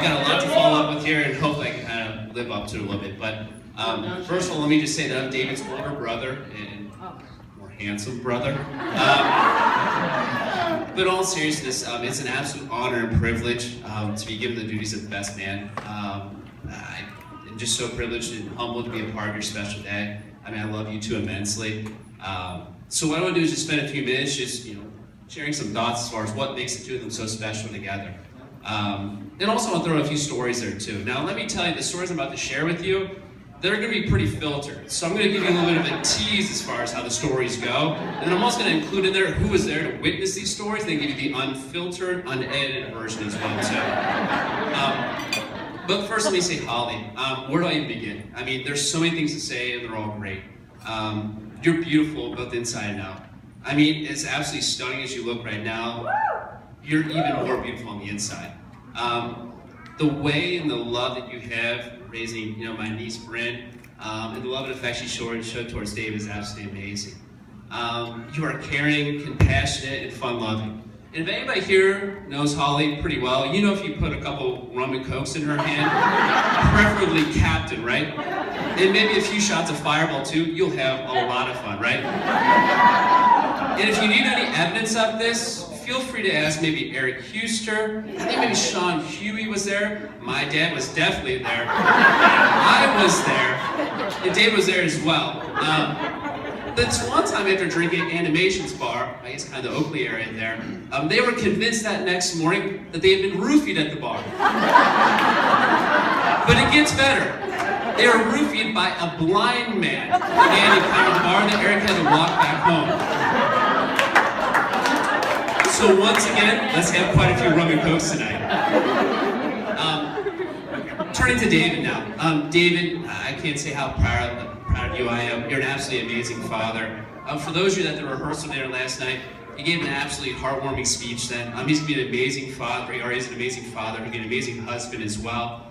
got a lot to follow up with here, and hopefully I can kind of live up to it a little bit. But first of all, let me just say that I'm David's older brother and more handsome brother. But in all seriousness, it's an absolute honor and privilege to be given the duties of best man. I'm just so privileged and humbled to be a part of your special day. I mean, I love you two immensely. So what I want to do is just spend a few minutes just, sharing some thoughts as far as what makes the two of them so special together. And also I'll throw a few stories there too. Now let me tell you, the stories I'm about to share with you, they're going to be pretty filtered. So I'm going to give you a little bit of a tease as far as how the stories go. And I'm also going to include in there who was there to witness these stories, and then give you the unfiltered, unedited version as well too. But first let me say Holly. Where do I even begin? I mean, there's so many things to say and they're all great. You're beautiful both inside and out. I mean, it's absolutely stunning as you look right now. You're even more beautiful on the inside. The way and the love that you have raising, my niece Bryn, and the love and affection you showed towards Dave is absolutely amazing. You are caring, compassionate, and fun-loving. And if anybody here knows Holly pretty well, if you put a couple rum and cokes in her hand, preferably Captain, right? And maybe a few shots of Fireball too, you'll have a lot of fun, right? And if you need any evidence of this, feel free to ask maybe Eric Huster. I think maybe Sean Huey was there. My dad was definitely there. I was there. And Dave was there as well. But one time after drinking at Animations Bar, I guess kind of the Oakley area there, they were convinced that next morning that they had been roofied at the bar. But it gets better. They were roofied by a blind man. And he came to the bar that Eric had to walk back home. So once again, let's have quite a few rum and cokes tonight. Turning to David now. David, I can't say how proud of you I am. You're an absolutely amazing father. For those of you that the rehearsal there last night, he gave an absolutely heartwarming speech then. He's going to be an amazing father. He already is an amazing father. He'll be an amazing husband as well.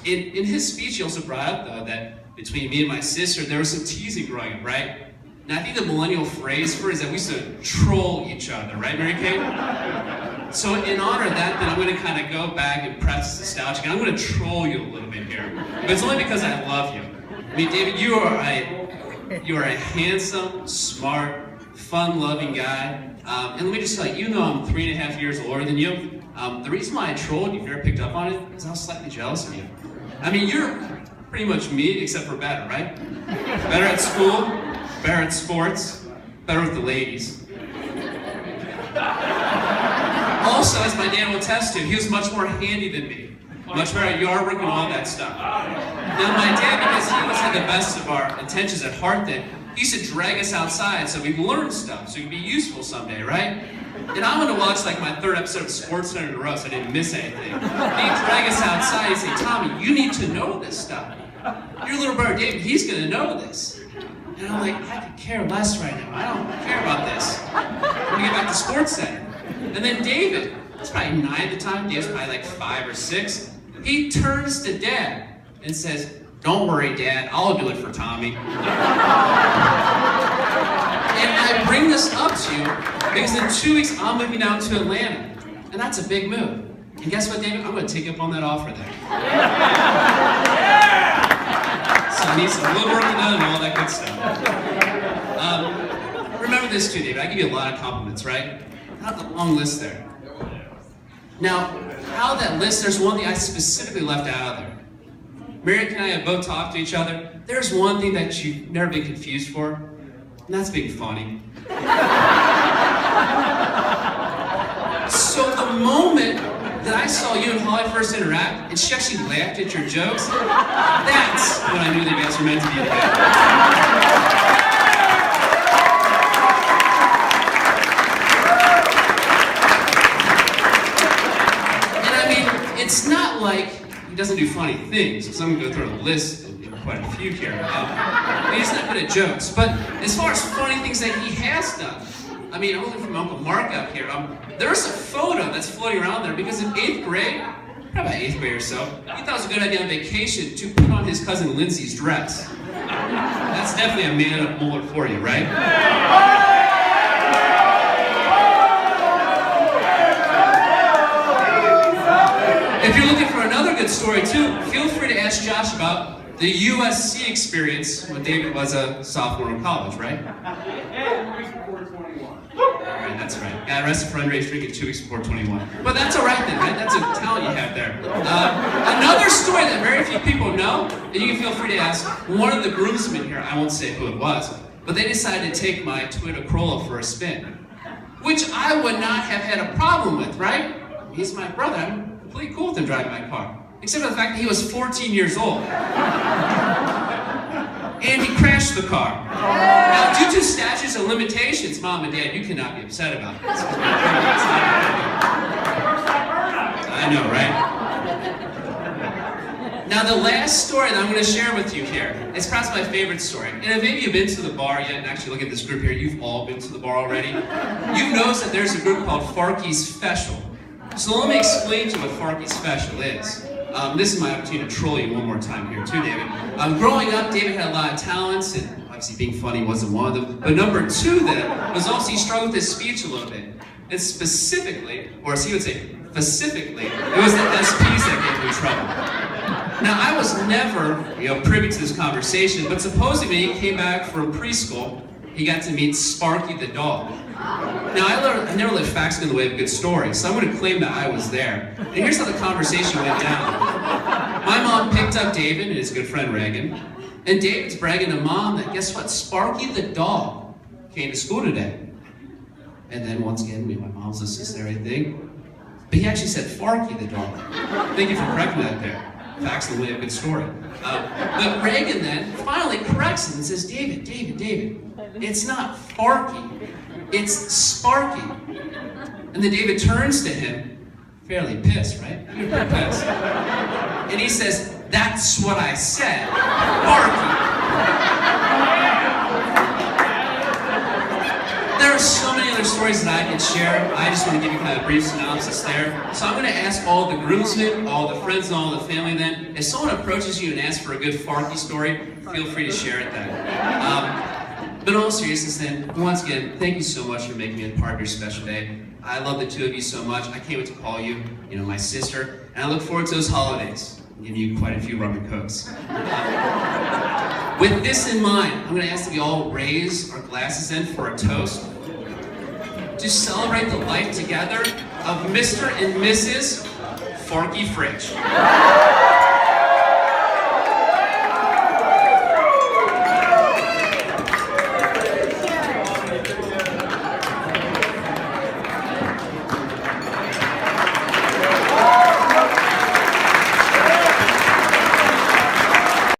In his speech, he also brought up, though, that between me and my sister, there was some teasing growing up, right? Now, I think the millennial phrase for it is that we used to troll each other, right, Mary Kate? So in honor of that, then I'm going to kind of go back and practice nostalgic, and I'm going to troll you a little bit here. But it's only because I love you. I mean, David, you are a handsome, smart, fun-loving guy. And let me just tell you, even though I'm 3.5 years older than you, the reason why I trolled, you've never picked up on it, is I was slightly jealous of you. I mean, you're pretty much me, except for better, right? Better at school, better at sports, better with the ladies. Also, as my dad will attest to, he was much more handy than me. Much better at yard work and all that stuff. Now my dad, because he always had the best of our intentions at heart then, he used to drag us outside so we'd learn stuff, so we'd be useful someday, right? And I'm going to watch like my 3rd episode of SportsCenter in a row, so I didn't miss anything. And he'd drag us outside and say, Tommy, you need to know this stuff. Your little brother David, he's going to know this. And I'm like, I could care less right now. I don't care about this. I'm going to get back to SportsCenter. And then David, he's probably 9 at the time, David's probably like 5 or 6. He turns to Dad and says, don't worry, Dad, I'll do it for Tommy. And I bring this up to you because in 2 weeks, I'm moving down to Atlanta. And that's a big move. And guess what, David? I'm going to take you up on that offer there. So I need some woodworking done and all that good stuff. Remember this too, David. I give you a lot of compliments, right? Not the long list there. Now, out of that list, there's one thing I specifically left out of there. Mary and I have both talked to each other. There's one thing that you've never been confused for, and that's being funny. So the moment that I saw you and Holly first interact, and she actually laughed at your jokes, that's when I knew that you guys were meant to be together. It's not like he doesn't do funny things, because I'm going to go through a list of quite a few here. He's not good at jokes. But as far as funny things that he has done, I mean, I'm looking from Uncle Mark out here. There's a photo that's floating around there because in 8th grade, probably 8th grade or so, he thought it was a good idea on vacation to put on his cousin Lindsay's dress. That's definitely a man up mullet for you, right? If you're looking for good story too. Feel free to ask Josh about the USC experience when David was a sophomore in college, right? And weeks before 21. Alright, that's right. Got arrested for underage drinking 2 weeks before 21. But that's alright then, right? That's a talent you have there. Another story that very few people know, and you can feel free to ask one of the groomsmen here, I won't say who it was, but they decided to take my Toyota Corolla for a spin. Which I would not have had a problem with, right? He's my brother. I'm completely cool with him driving my car. Except for the fact that he was 14 years old. And he crashed the car. Now, due to statutes and limitations, Mom and Dad, you cannot be upset about this. I know, right? Now, the last story that I'm going to share with you here is perhaps my favorite story. And if maybe you've been to the bar yet, and actually look at this group here, you've all been to the bar already. You've noticed that there's a group called Farky's Special. So let me explain to you what Farky's Special is. This is my opportunity to troll you one more time here too, David. Growing up, David had a lot of talents, and obviously being funny wasn't one of them. But number two then was also he struggled with his speech a little bit. And specifically, or as he would say, specifically, it was the SPs that gave him trouble. Now, I was never, privy to this conversation, but supposedly when he came back from preschool, he got to meet Sparky the dog. Now, I never let facts get in the way of a good story, so I'm going to claim that I was there. And here's how the conversation went down. My mom picked up David and his good friend Reagan, and David's bragging to Mom that, guess what, Sparky the dog came to school today. And then once again, my mom's listening to everything, but he actually said Farky the dog. Thank you for correcting that there. Facts in the way of a good story. But Reagan then finally corrects him and says, David, it's not Farky, it's Sparky. And then David turns to him, fairly pissed, right? You're pretty pissed. And he says, that's what I said, Farky. There are so many other stories that I could share. I just want to give you kind of a brief synopsis there. So I'm going to ask all the groomsmen, all the friends, and all the family then, if someone approaches you and asks for a good Farky story, feel free to share it then. But in all seriousness then, once again, thank you so much for making me a part of your special day. I love the two of you so much. I can't wait to call you, my sister, and I look forward to those holidays. I'm giving you quite a few rum and cokes. With this in mind, I'm going to ask that we all raise our glasses in for a toast to celebrate the life together of Mr. and Mrs. Forky Frietch.